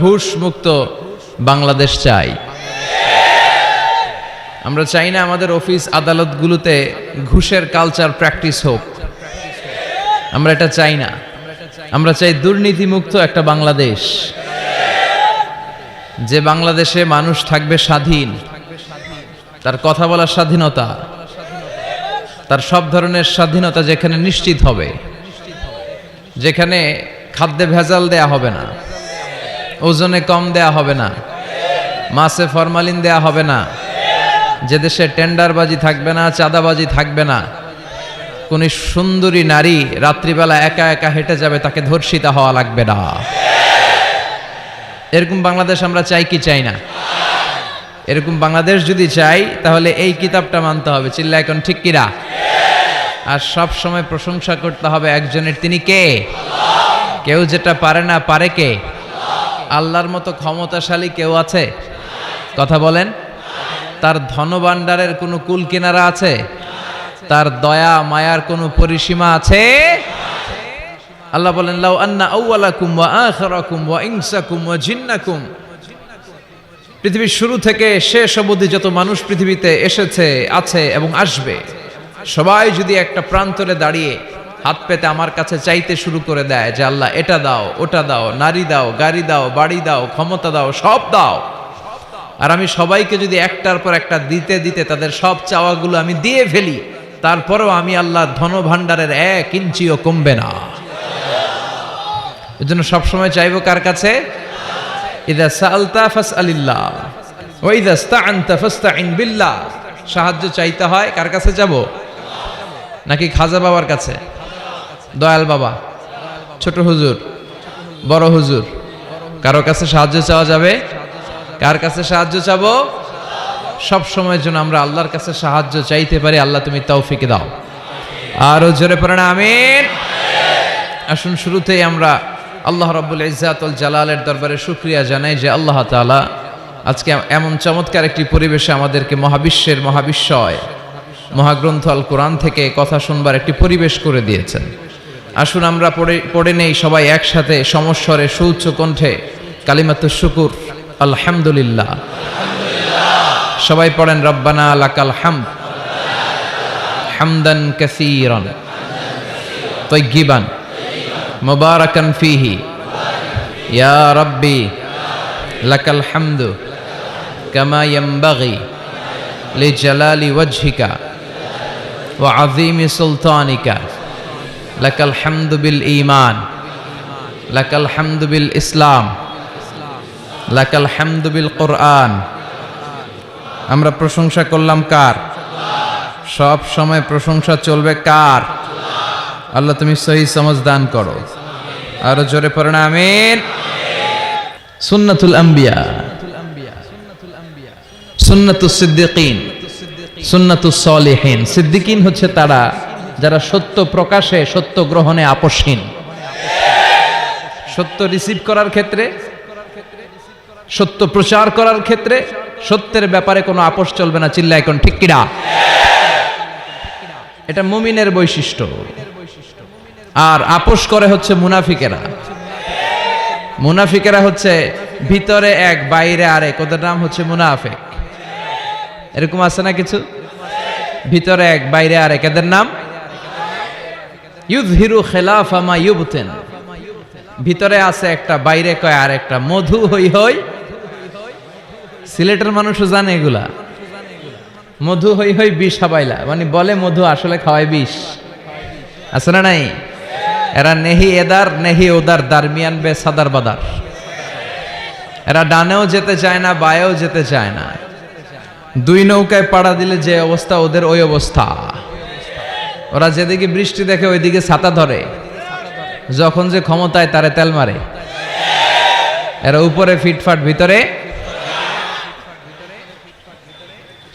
ঘুষ মুক্ত বাংলাদেশ চাই। আমরা চাই না আমাদের অফিস আদালতগুলোতে ঘুষের কালচার প্র্যাকটিস হোক। আমরা এটা চাই না। আমরা চাই দুর্নীতি মুক্ত একটা বাংলাদেশ, যে বাংলাদেশে মানুষ থাকবে স্বাধীন, তার কথা বলার স্বাধীনতা, তার সব ধরনের স্বাধীনতা যেখানে নিশ্চিত হবে, যেখানে খাদ্যে ভেজাল দেয়া হবে না, ওজনে কম দেয়া হবে না, মাছে ফরমালিন দেয়া হবে না, যে দেশে টেন্ডারবাজি থাকবে না, চাঁদাবাজি থাকবে না, কোন সুন্দরী নারী রাত্রিবেলা একা একা হেঁটে যাবে, তাকে ধর্ষিতা হওয়া লাগবে না। এরকম বাংলাদেশ আমরা চাই কি চাই না? এরকম বাংলাদেশ যদি চাই তাহলে এই কিতাবটা মানতে হবে। চিল্লা এখন ঠিক কিরা? আর সব সময় প্রশংসা করতে হবে একজনের, তিনি কে? কেউ যেটা পারে না, পারে কে? আল্লাহর মতো ক্ষমতাশালী কেউ আছে? কথা বলেন। তার ধনভাণ্ডারের কোনো কুল কিনারা আছে? তার দয়া মায়ার কোনো পরিসীমা আছে? আল্লাহ বলেন, লাউ আন্না আউওয়ালাকুম ওয়া আখিরাকুম ওয়া ইনসাকুম ওয়া জিন্নাকুম, পৃথিবীর শুরু থেকে শেষ অবধি যত মানুষ পৃথিবীতে এসেছে, আছে এবং আসবে, সবাই যদি একটা প্রান্তরে দাঁড়িয়ে হাত পেতে আমার কাছে চাইতে শুরু করে দেয় যে আল্লাহ এটা দাও, ওটা দাও, নারী দাও, গাড়ি দাও, বাড়ি দাও, ক্ষমতা দাও, সব দাও, আর আমি সবাইকে যদি একটার পর একটা দিতে দিতে তাদের সব চাওয়াগুলো আমি দিয়ে ফেলি, তারপরেও আমি আল্লাহ ধনভাণ্ডারের 1 ইঞ্চিও কমবে না। এজন্য সবসময় চাইবো কার কাছে? ইযা সাআলতা ফাসআলিল্লাহ ওয়া ইযা ইসতাআনতা ফাসতাইন বিল্লাহ। সাহায্য চাইতে হয় কার কাছে যাব? নাকি খাজা বাবার কাছে, দয়াল বাবা, ছোট হুজুর, বড় হুজুর? কারো কাছে সাহায্য চাওয়া যাবে? কার কাছে সাহায্য চাবো? সব সময়ের জন্য আমরা আল্লাহর কাছে সাহায্য চাইতে পারি। আল্লাহ তুমি তৌফিক দাও। আরো জোরে পড়েন আমিন। আসুন শুরুতেই আমরা আল্লাহ রাব্বুল ইজ্জাত ওয়াল জালালের দরবারে শুকরিয়া জানাই যে আল্লাহ তাআলা আজকে এমন চমৎকার একটি পরিবেশে আমাদেরকে মহাবিশ্বের মহাবিশ্বয় মহাগ্রন্থ আল কোরআন থেকে কথা শুনবার একটি পরিবেশ করে দিয়েছেন। আসুন আমরা পড়ে নেই সবাই একসাথে সমস্বরে সুউচ্চ কণ্ঠে কালিমাতুশ শুকুর, আলহামদুলিল্লাহ। সবাই পড়েন, রব্বানা লাকাল হামদ হামদান কাসীরান তাইয়্যিবান মুবারাকান ফীহি ইয়া রাব্বি লাকাল হামদু কামা ইয়ানবাগি লিজালালি ওয়াজহিকা ওয়া আযীমি সুলতানিকা লাকাল হামদু বিল ঈমান লাকাল হামদু বিল ইসলাম লাকাল হামদু বিল কুরআন। আমরা প্রশংসা করলাম কার? সব সময় প্রশংসা চলবে কার? আল্লাহ তুমি সহি সমঝ দান করো। আরো জোরে পড়েন আমিন। সুন্নাতুল আম্বিয়া, সুন্নাতুস সিদ্দিকিন, সুন্নাতুস সলিহিন। সিদ্দিকিন হচ্ছে তারা যারা সত্য প্রকাশে, সত্য গ্রহণে আপোষহীন। সত্য রিসিভ করার ক্ষেত্রে, সত্য প্রচার করার ক্ষেত্রে সত্যের ব্যাপারে কোনো আপোষ চলবে না। চিল্লা এখন ঠিক কিনা? এটা মুমিনের বৈশিষ্ট্য। আর আপোষ করে হচ্ছে মুনাফিকেরা। মুনাফিকেরা হচ্ছে ভিতরে এক বাইরে আরেক, ওদের নাম হচ্ছে মুনাফিক। এরকম আছে না কিছু? ভিতরে এক বাইরে আরেক, এদের নাম ইউযহিরু খিলাফা মা ইউবতিন। ভিতরে আছে একটা, বাইরে কয় আরেকটা। মধু হই হই, সিলেটের মানুষও জানে এগুলা। মধু হই হই বিষ হাবাইলা, মানে বলে মধু, আসলে খাওয়ায় বিষ। আছে না নাই? এরা নেহি এদার নেহি ওদার, দারমিয়ান বে সাদার বাদার। এরা ডানেও যেতে চায় না, বায়েও যেতে চায় না। দুই নৌকায় পাড়া দিলে যে অবস্থা, ওদের ওই অবস্থা। ওরা যেদিকে বৃষ্টি দেখে ওইদিকে ছাতা ধরে, যখন যে ক্ষমতায় তারে তেল মারে। এরা উপরে ফিটফাট, ভিতরে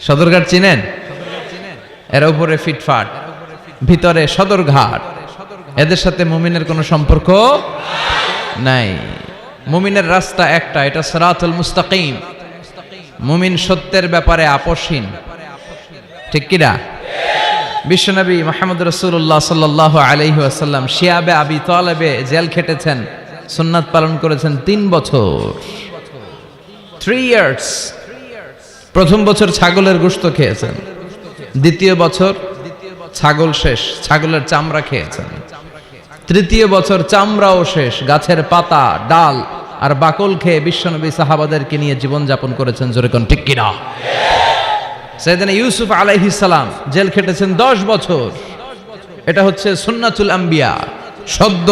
সদরঘাট চিনেন? এরা উপরে ফিটফাট, ভিতরে সদরঘাট। এদের সাথে মুমিনের কোনো সম্পর্ক নাই। মুমিনের রাস্তা একটা, এটা সিরাতুল মুস্তাকিম। মুমিন সত্যের ব্যাপারে আপোষহীন। ঠিক কিনা? বিশ্বনবী মুহাম্মদ রাসূলুল্লাহ সাল্লাল্লাহু আলাইহি ওয়াসাল্লাম শিয়াবে আবি তালেবে জেল খেটেছেন সুন্নাত পালন করেছেন 3 বছর, 3 ইয়ার্স। প্রথম বছর ছাগলের গোশত খেয়েছেন, দ্বিতীয় বছর ছাগল শেষ, ছাগলের চামড়া খেয়েছেন, তৃতীয় বছর চামড়াও শেষ, গাছের পাতা, ডাল আর বাকল খেয়ে বিশ্বনবী সাহাবাদেরকে নিয়ে জীবনযাপন করেছেন। জোরে কোন ঠিক কিনা? সাইয়েদনা ইউসুফ আলাইহিস সালাম জেল খেটেছেন 10 বছর। এটা হচ্ছে সুন্নাতুল আম্বিয়া। সদ্য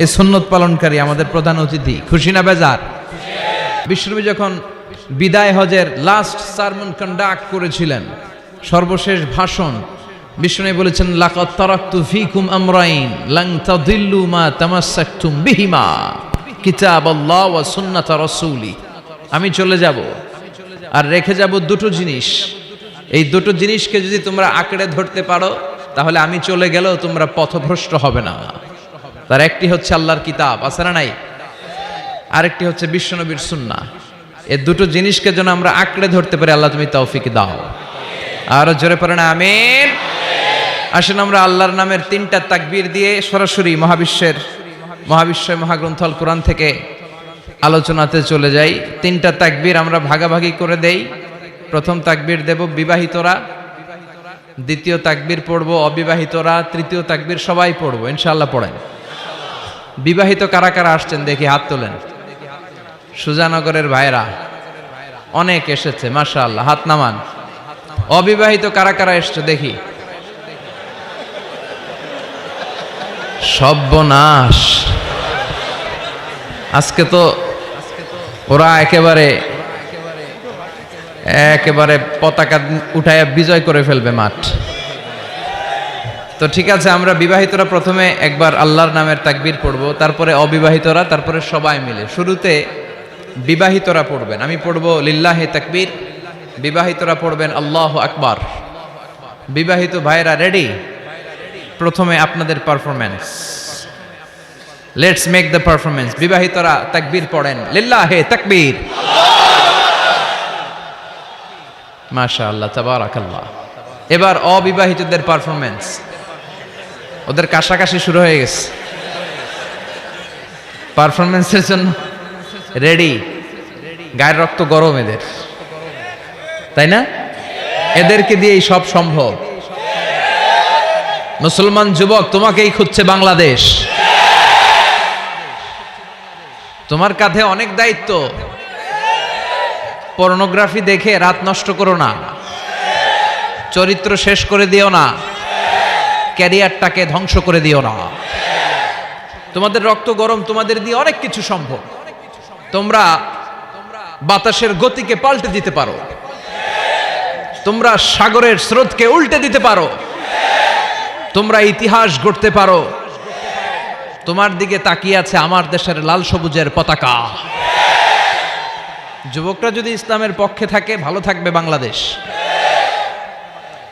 এই সুন্নত পালনকারী আমাদের প্রধান অতিথি, খুশি না বেজার? বিশ্বনবী যখন বিদায় হজের লাস্ট সারমন কন্ডাক্ট করেছিলেন, সর্বশেষ ভাষণ, বিশ্বনবী বলেছেন লাকাদ তারাকতু ফীকুম আমরাইন লান তাদিল্লু মা তামাসসাকতুম বিহিমা কিতাবাল্লাহ ওয়া সুন্নাত রাসূলি। আমি চলে যাব আর রেখে যাব দুটো জিনিস। এই দুটো জিনিসকে যদি তোমরা আঁকড়ে ধরতে পারো তাহলে আমি চলে গেলেও তোমরা পথভ্রষ্ট হবে না। তার একটি হচ্ছে আল্লাহর কিতাব, আছে না নাই? আরেকটি হচ্ছে বিশ্বনবীর সুন্নাহ। এই দুটো জিনিসকে যেন আমরা আঁকড়ে ধরতে পারি, আল্লাহ তুমি তৌফিক দাও। আর জোরে পড়ে না আমিন। আসেন আমরা আল্লাহর নামের 3টা তাকবীর দিয়ে সরাসরি মহাবিশ্বয় মহাগ্রন্থ আল কোরআন থেকে আলোচনাতে চলে যাই। 3টা তাকবীর আমরা ভাগাভাগি করে দেই। প্রথম তাকবীর দেব বিবাহিতরা, দ্বিতীয় তাকবীর পড়বো অবিবাহিতরা, তৃতীয় তাকবীর সবাই পড়বো ইনশাআল্লাহ। পড়েন। বিবাহিত কারা কারা আসছেন দেখি, হাত তোলেন। সুজানগরের ভাইরা অনেক এসেছে, মাশাআল্লাহ, হাত নামান। অবিবাহিত কারা কারা এসছে দেখি। সর্বনাশ, আজকে তো ওরা একেবারে পতাকা উঠায় বিজয় করে ফেলবে মাঠ। তো ঠিক আছে, আমরা বিবাহিতরা প্রথমে একবার আল্লাহর নামের তাকবীর পড়বো, তারপরে অবিবাহিতরা, তারপরে সবাই মিলে। শুরুতে বিবাহিতরা পড়বেন, আমি পড়বো লিল্লাহি তাকবীর, বিবাহিতরা পড়বেন আল্লাহু আকবার। বিবাহিত ভাইরা রেডি? প্রথমে আপনাদের performance, let's make the performance. বিবাহিতরা তাকবীর পড়েন, লিল্লাহি তাকবীর। মাশাআল্লাহ, তাবারাকাল্লাহ। এবার অবিবাহিতদের পারফরম্যান্স। ওদের কাশাকাশি শুরু হয়ে গেছে পারফরম্যান্সের জন্য। রেডি? গায়ের রক্ত গরম এদের, তাই না? এদেরকে দিয়েই সব সম্ভব। মুসলমান যুবক, তোমাকেই খুঁজছে বাংলাদেশ। তোমার কাঁধে অনেক দায়িত্ব। পর্নোগ্রাফি দেখে রাত নষ্ট করো না, চরিত্র শেষ করে দিও না, ক্যারিয়ারটাকে ধ্বংস করে দিও না। তোমাদের রক্ত গরম, তোমাদের দিয়ে অনেক কিছু সম্ভব। তোমরা বাতাসের গতিকে পাল্টে দিতে পারো, তোমরা সাগরের স্রোতকে উল্টে দিতে পারো, তোমরা ইতিহাস গড়তে পারো। তোমার দিকে তাকিয়ে আছে আমার দেশের লাল সবুজের পতাকা। যুবকরা যদি ইসলামের পক্ষে থাকে, ভালো থাকবে বাংলাদেশ।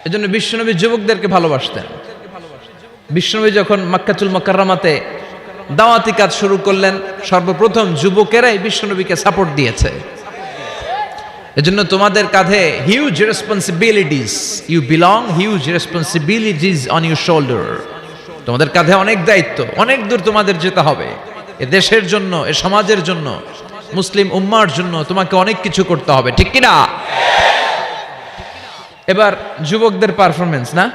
এজন্য বিশ্বনবী যুবকদেরকে ভালোবাসতেন। বিশ্বনবী যখন মক্কাতুল মুকাররমাতে দাওয়াতি কাজ শুরু করলেন, সর্বপ্রথম যুবকেরাই বিশ্বনবীকে সাপোর্ট দিয়েছে। এজন্য তোমাদের কাঁধে huge responsibilities, you belong huge responsibilities on your shoulder. তোমাদের কাঁধে অনেক দায়িত্ব, অনেক দূর তোমাদের যেতে হবে। এ দেশের জন্য, এ সমাজের জন্য, মুসলিম উম্মার জন্য তোমাকে অনেক কিছু করতে হবে, ঠিক কিনা? এবার যুবকদের পারফরমেন্স না?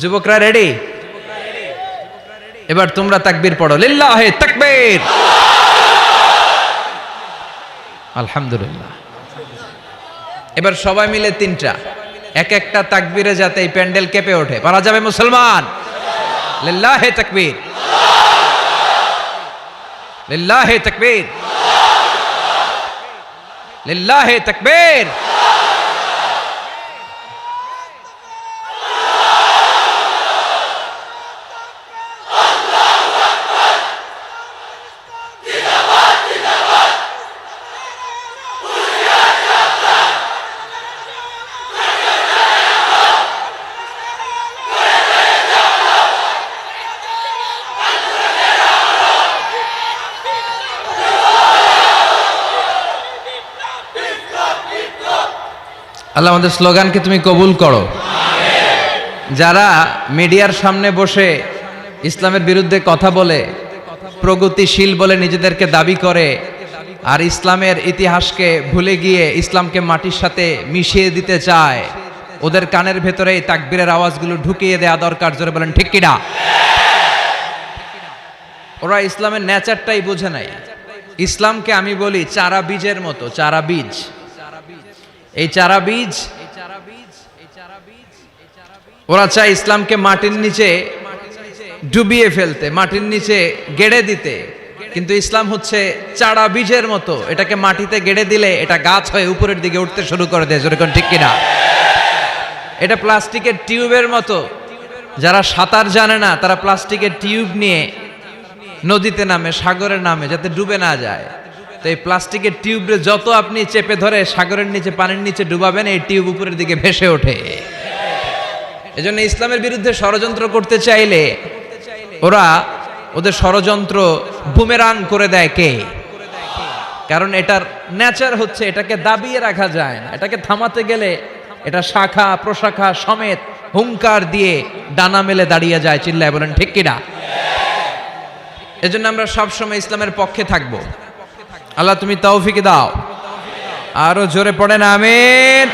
যুবকরা রেডি? এবার তোমরা তাকবীর পড়ো, লিল্লাহি তাকবীর। আলহামদুলিল্লাহ। এবার সবাই মিলে 3টা, এক একটা তাকবীরে যাতে এই প্যান্ডেল কেঁপে ওঠে। পারা যাবে মুসলমান? লিল্লাহি তাকবীর, লিল্লাহি তাকবীর, লিল্লাহি তাকবীর। আল্লাহ আমাদের স্লোগানকে তুমি কবুল করো। যারা মিডিয়ার সামনে বসে ইসলামের বিরুদ্ধে কথা বলে প্রগতিশীল বলে নিজেদেরকে দাবি করে, আর ইসলামের ইতিহাসকে ভুলে গিয়ে ইসলামকে মাটির সাথে মিশিয়ে দিতে চায়, ওদের কানের ভেতরে এই তাকবীরের আওয়াজগুলো ঢুকিয়ে দেয়া দরকার। জোরে বলেন ঠিক কিনা? ওরা ইসলামের নেচারটাই বোঝে নাই। ইসলামকে আমি বলি চারা বীজের মতো, চারা বীজ। এই চারা বীজ ওরা চায় ইসলামকে মাটির নিচে ডুবিয়ে ফেলতে, মাটির নিচে গেড়ে দিতে, কিন্তু ইসলাম হচ্ছে চারা বীজের মতো। এটাকে মাটিতে গেড়ে দিলে এটা গাছ হয়ে উপরের দিকে উঠতে শুরু করে দেয়। যেরকম ঠিক কিনা? এটা প্লাস্টিকের টিউবের মতো। যারা সাঁতার জানে না তারা প্লাস্টিকের টিউব নিয়ে নদীতে নামে, সাগরে নামে, যাতে ডুবে না যায়। তো এই প্লাস্টিকের টিউবে যত আপনি চেপে ধরে সাগরের নিচে, পানির নিচে ডুবাবেন, এই টিউব উপরের দিকে ভেসে ওঠে। এজন্য ইসলামের বিরুদ্ধে ষড়যন্ত্র করতে চাইলে ওরা ওদের ষড়যন্ত্র বুমেরাং করে দেয়। কে? কারণ এটার নেচার হচ্ছে এটাকে দাবিয়ে রাখা যায় না। এটাকে থামাতে গেলে এটা শাখা প্রশাখা সমেত হুঙ্কার দিয়ে ডানা মেলে দাঁড়িয়ে যায়। চিল্লায় বলেন ঠিক কিনা? এজন্য আমরা সবসময় ইসলামের পক্ষে থাকবো। আল্লাহ তুমি তৌফিক দাও। আরো জোরে পড়েন আমিন।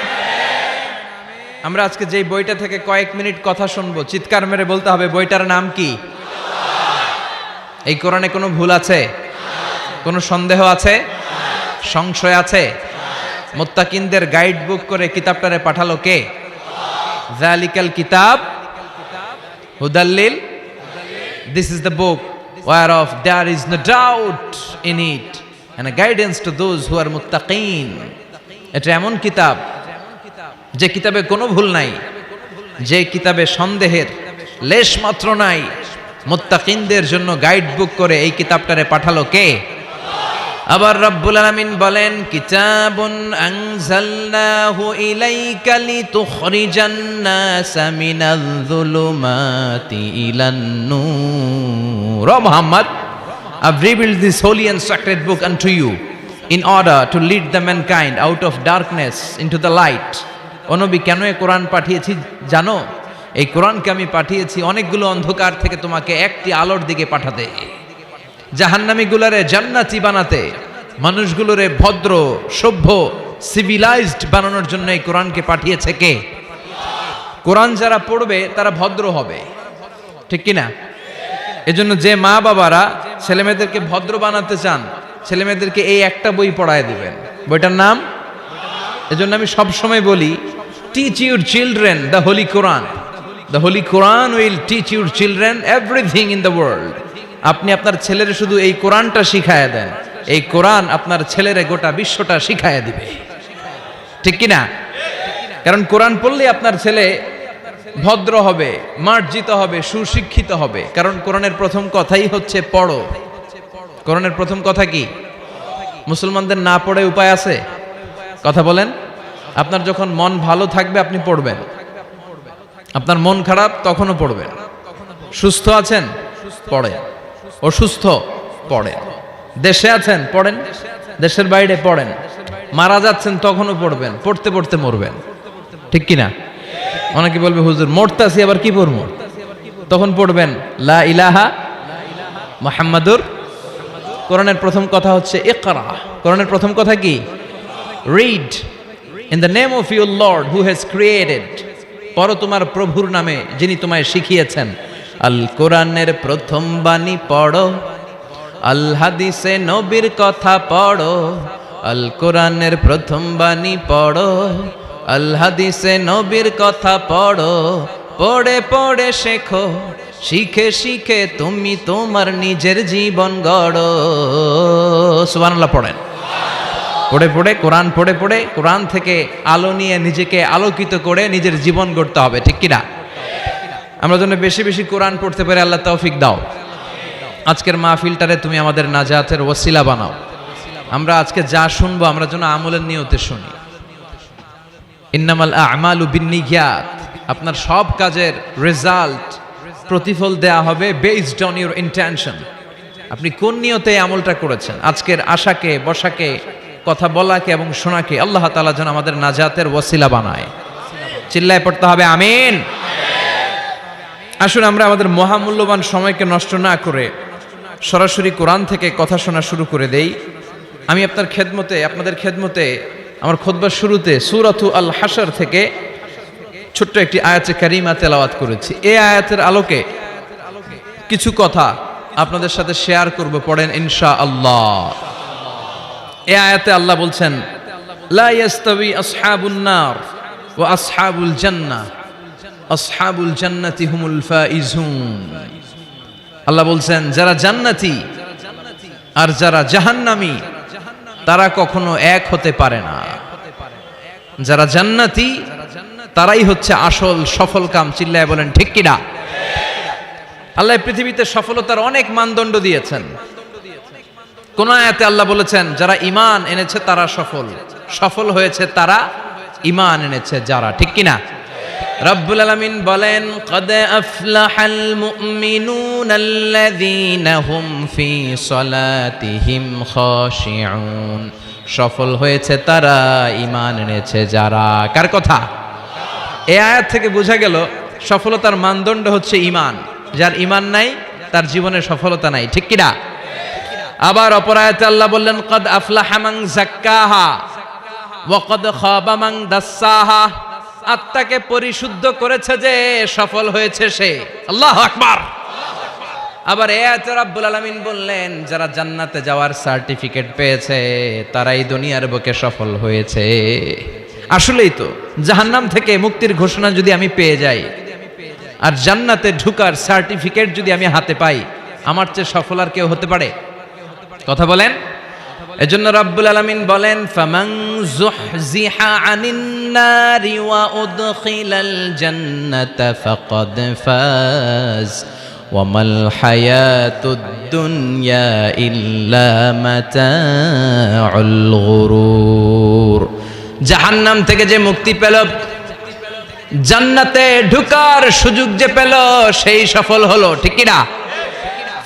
আমরা আজকে যেই বইটা থেকে কয়েক মিনিট কথা শুনবো, চিৎকার মেরে বলতে হবে বইটার নাম কি? এই কোরআনে কোনো ভুল আছে? কোনো সন্দেহ আছে? সংশয় আছে? মুত্তাকিনদের গাইড বুক করে কিতাবটারে পাঠালো কে? যালিকাল কিতাব হুদাল্লিল, this is the book whereof there is no doubt in it and a guidance to those who are muttaqin. এটা এমন কিতাব যে কিতাবে কোনো ভুল নাই, যে কিতাবে সন্দেহের লেশ মাত্র নাই। মুত্তাকিনদের জন্য গাইড বুক করে এই কিতাবটারে পাঠালো কে? আবার রব্বুল আলামিন বলেন, কিতাবুন আনজালনাহু ইলাইকা লিতুখরিজান নাসা মিনাল যুলুমাতি ইলান নূর। ও Muhammad, I've revealed this holy and sacred book unto you in order to lead the mankind out of darkness into the light. ও নবী, কেন এই কোরআন পাঠিয়েছি জানো? এই কোরআনকে আমি পাঠিয়েছি অনেকগুলো অন্ধকার থেকে তোমাকে একটি আলোর দিকে পাঠাতে, জাহান্নামীগুলোরে জান্নাতি বানাতে, মানুষগুলোরে ভদ্র সভ্য সিভিলাইজড বানানোর জন্য এই কোরআনকে পাঠিয়েছে কে? কোরআন যারা পড়বে তারা ভদ্র হবে, ঠিক কিনা? এজন্য যে মা বাবারা ছেলেমেয়েদেরকে ভদ্র বানাতে চান, ছেলেমেয়েদেরকে এই একটা বই পড়ায় দিবেন। বইটার নাম, এজন্য আমি সবসময় বলি, teach your children the Holi Quran. The Holi Quran will teach your children everything in the world. আপনি আপনার ছেলের শুধু এই কোরআনটা শিখায়া দেন, এই কোরআন আপনার ছেলের গোটা বিশ্বটা শিখায়া দিবে, ঠিক কিনা? কারণ কোরআন পড়লে আপনার ছেলে ভদ্র হবে, মার্জিত হবে, সুশিক্ষিত হবে। কারণ কোরআনের প্রথম কথাই হচ্ছে পড়ো। কোরআনের প্রথম কথা কি? মুসলমানদের না পড়ে উপায় আছে? কথা বলেন। আপনার যখন মন ভালো থাকবে আপনি পড়বেন, আপনার মন খারাপ তখনও পড়বেন। সুস্থ আছেন পড়েন, অসুস্থ পড়েন, দেশে আছেন পড়েন, দেশের বাইরে পড়েন, মারা যাচ্ছেন তখনও পড়বেন, পড়তে পড়তে মরবেন, ঠিক কিনা? অনেকে বলবে হুজুর মরতাছি আবার কি পড়বো? তখন পড়বেন লা ইলাহা মুহাম্মাদুর। কোরআনের প্রথম কথা হচ্ছে ইকরা। কোরআনের প্রথম কথা কি? Read in the name of your Lord who has created. পড়ো তোমার প্রভুর নামে যিনি তোমায় শিখিয়েছেন। আল কোরআনের প্রথম বাণী পড়ো, আল হাদিসে নবীর কথা পড়ো। আল কোরআনের প্রথম বাণী পড়ো, আল হাদিসে নবীর কথা পড়ো। পড়ে পড়ে শেখো, শিখে শিখে তুমি তোমার নিজের জীবন গড়ো। সুবহানাল্লাহ পড়েন। পড়ে পড়ে কোরআন পড়ে পড়ে কোরআন থেকে আলো নিয়ে নিজেকে আলোকিত করে নিজের জীবন গড়তে হবে, ঠিক কিনা? আমরা যেন বেশি বেশি কোরআন পড়তে পারি, আল্লাহ তৌফিক দাও। আজকের মাহফিলটারে তুমি আমাদের নাজাতের ওসিলা বানাও। আমরা আজকে যা শুনবো আমরা যেন আমলের নিয়তে শুনি। ইন্নামাল আমালু বিন্নিয়াত। আপনার সব কাজের রেজাল্ট, প্রতিফল দেয়া হবে বেসড অন ইউর ইন্টেনশন। আপনি কোন নিয়তে আমলটা করেছেন। আজকের আশাকে, বসাকে, কথা বলাকে এবং শোনাকে আল্লাহ তাআলা যেন আমাদের নাজাতের ওসিলা বানায়। চিল্লায় পড়তে হবে আমিন। আসুন আমরা আমাদের মহামূল্যবান সময়কে নষ্ট না করে সরাসরি কোরআন থেকে কথা শোনা শুরু করে দেই। আমি আপনাদের খেদমতে আমার খুতবার শুরুতে সূরাতু আল হাশর থেকে ছোট্ট একটি আয়াতে কারিমা তেলাওয়াত করেছি। এই আয়াতের আলোকে কিছু কথা আপনাদের সাথে শেয়ার করব, পড়েন ইনশাআল্লাহ। এই আয়াতে আল্লাহ বলছেন, লা ইয়াস্তাবি আসহাবুন নার ওয়া আসহাবুল জান্নাহ, আসহাবুল জান্নাতি হুমুল ফাইজুন। আল্লাহ বলছেন, যারা জান্নাতি আর যারা জাহান্নামী তারা কখনো এক হতে পারে না। যারা জান্নাতি তারাই হচ্ছে আসল সফল কাম। চিল্লায় বলেন ঠিক কিনা? আল্লাহ পৃথিবীতে সফলতার অনেক মানদণ্ড দিয়েছেন। কোন আয়াতে আল্লাহ বলেছেন যারা ঈমান এনেছে তারা সফল হয়েছে তারা ঈমান এনেছে যারা, ঠিক কিনা? রব্বুল আলামিন বলেন, ক্বাদ আফলাহাল মুমিনুনাল্লাযীনা হুম ফি সলাতিহিম খাশিউন। সফল হয়েছে তারা, ঈমান এনেছে যারা। কার কথা? এই আয়াত থেকে বোঝা গেল সফলতার মানদণ্ড হচ্ছে ঈমান। যার ঈমান নাই তার জীবনে সফলতা নাই, ঠিক কিনা? আবার অপর আয়াতে আল্লাহ বললেন, ক্বাদ আফলাহা মান যাক্কাহা ওয়া ক্বাদ খাবা মান দাসসাহা। আত্মাকে পরিশুদ্ধ করেছে যে সফল হয়েছে সে। আল্লাহু আকবার। আবার এই আয়াতে রব্বুল আলামিন বললেন, যারা জান্নাতে যাওয়ার সার্টিফিকেট পেয়েছে তারাই দুনিয়ার বুকে সফল হয়েছে। আসলেই তো, জাহান্নাম থেকে মুক্তির ঘোষণা যদি আমি পেয়ে যাই আর জান্নাতে ঢুকার সার্টিফিকেট যদি আমি হাতে পাই, আমার চেয়ে সফল আর কেউ হতে পারে? কথা বলেন। এজন্য রব্বুল আলামিন বলেন, ফামান যুহজিহা আনিন নারি ওয়া উদখিলাল জান্নাতা ফাকাদ ফাজ ওয়া মাল হায়াতুদ দুনিয়া ইল্লা মাতাউল গুরুর। জাহান্নাম থেকে যে মুক্তি পেল, জান্নাতে ঢুকার সুযোগ যে পেল, সেই সফল হলো, ঠিক কি না?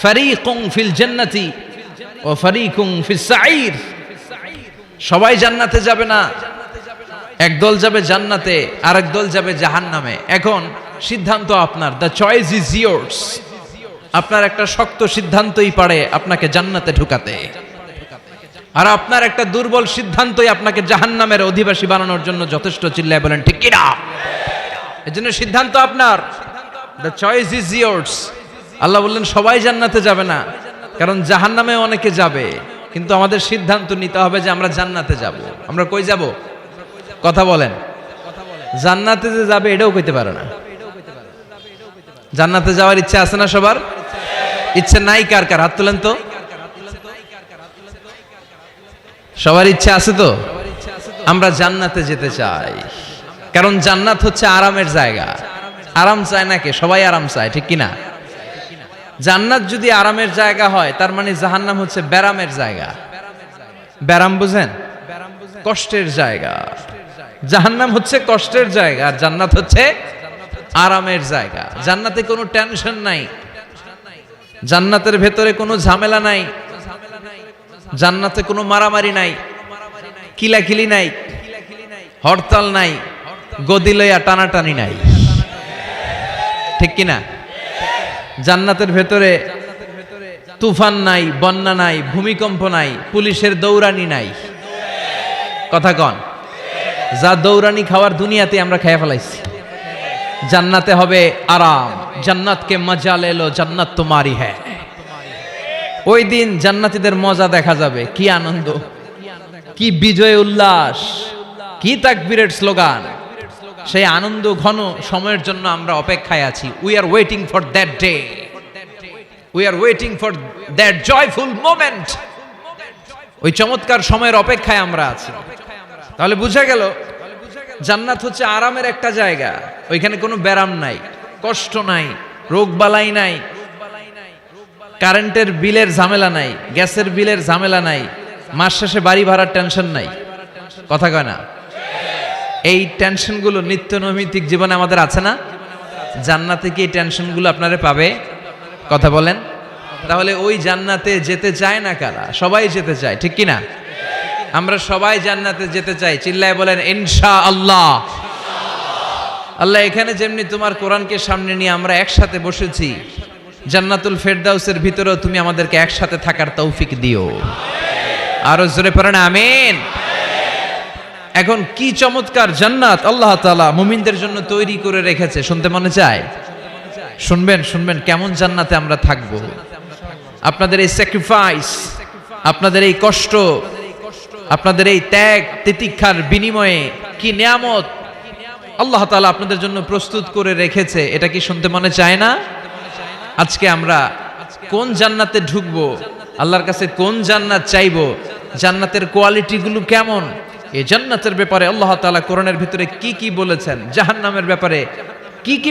ফারীকুন ফিল জান্নাতি ও ফারীকুন ফিস সাঈর। সবাই জান্নাতে যাবে না, একদল যাবে জান্নাতে আর একদল যাবে জাহান্নামে। এখন সিদ্ধান্ত আপনার, দ্য চয়েস ইজ ইয়ার্স। আপনার একটা শক্ত সিদ্ধান্তই পারে আপনাকে জান্নাতে ঢুকাতে, আর আপনার একটা দুর্বল সিদ্ধান্তই আপনাকে জাহান্নামের অধিবাসী বানানোর জন্য যথেষ্ট। চিল্লায় বলেন ঠিক কিনা? এজন্য সিদ্ধান্ত আপনার, দ্য চয়েস ইজ ইয়ার্স। আল্লাহ বললেন সবাই জান্নাতে যাবে না, কারণ জাহান্নামে অনেকে যাবে, কিন্তু আমাদের সিদ্ধান্ত নিতে হবে যে আমরা জান্নাতে যাব। আমরা কই যাব? কথা বলেন। জান্নাতে যে যাবে এটাও কইতে পারে না। জান্নাতে যাওয়ার ইচ্ছা আছে না সবার? ইচ্ছে নাই কার কার? হাত তোলেন তো। সবার ইচ্ছা আছে তো? আমরা জান্নাতে যেতে চাই, কারণ জান্নাত হচ্ছে আরামের জায়গা। আরাম চায় না কে? সবাই আরাম চায়, ঠিক কিনা? জান্নাত যদি আরামের জায়গা হয়, তার মানে জাহান্নাম হচ্ছে ব্যারামের জায়গা। ব্যারাম বুঝেন? কষ্টের জায়গা। জাহান্নাম হচ্ছে কষ্টের জায়গা, আর জান্নাত হচ্ছে আরামের জায়গা। জান্নাতে কোনো টেনশন নাই, জান্নাতের ভেতরে কোনো ঝামেলা নাই, জান্নাতে কোনো মারামারি নাই, কিলাকিলি নাই, হরতাল নাই, গদি লইয়া টানাটানি নাই, ঠিক কিনা? জান্নাতের ভেতরে তুফান নাই, বন্যা নাই, ভূমিকম্প নাই, পুলিশের দৌড়ানি নাই। কথা কন। যা দৌড়ানি খাওয়ার দুনিয়াতে আমরা খেয়ে ফেলাইছি। জান্নাতে হবে আরাম। জান্নাতকে মজা লে লো, জান্নাত তোমারি হ্যায়। ওই দিন জান্নাতীদের মজা দেখা যাবে। কি আনন্দ, কি বিজয় উল্লাস, কি তাকবীরের স্লোগান। সেই আনন্দ ঘন সময়ের জন্য আমরা অপেক্ষায় আছি। We are waiting for that day, we are waiting for that joyful moment. ওই চমৎকার সময়ের অপেক্ষায় আমরা আছি। তাহলে বুঝা গেল জান্নাত হচ্ছে আরামের একটা জায়গা। ওইখানে কোনো ব্যারাম নাই, কষ্ট নাই, রোগ বালাই নাই, কারেন্টের বিলের ঝামেলা নাই, গ্যাসের বিলের ঝামেলা নাই, মাস শেষে বাড়ি ভাড়ার টেনশন নাই। কথা কয় না? এই টেনশনগুলো নিত্য নৈমিত্তিক জীবনে আমাদের আছে না? জান্নাতে কি এই টেনশনগুলো আপনারা পাবে? কথা বলেন। তাহলে ওই জান্নাতে যেতে চায় না কারা? সবাই যেতে চায়, ঠিক কি না? আমরা সবাই জান্নাতে যেতে চাই। চিল্লায় বলেন ইনশাআল্লাহ। আল্লাহ এখানে যেমনি তোমার কোরআনকে সামনে নিয়ে আমরা একসাথে বসেছি, জান্নাতুল ফেরদাউসের ভিতরেও তুমি আমাদেরকে একসাথে থাকার তৌফিক দিও। আরো জোরে পড়েন আমিন। এখন কি চমৎকার জান্নাত আল্লাহ তাআলা মুমিনদের জন্য তৈরি করে রেখেছে, শুনতে মনে চায়? শুনবেন শুনবেন কেমন জান্নাতে আমরা থাকব। আপনাদের এই স্যাক্রিফাইস, আপনাদের এই কষ্ট, আপনাদের এই ত্যাগ তিতিক্ষার বিনিময়ে কি নিয়ামত আল্লাহ তাআলা আপনাদের জন্য প্রস্তুত করে রেখেছে, এটা কি শুনতে মনে চায় না? আজকে আমরা কোন জান্নাতে ঢুকবো, আল্লাহর কাছে কোন জান্নাত চাইবো, জান্নাতের কোয়ালিটিগুলো কেমন, এই জান্নাতের ব্যাপারে আল্লাহ তাআলা কোরআনের ভিতরে কি কি বলেছেন, জাহান্নামের ব্যাপারে কি কি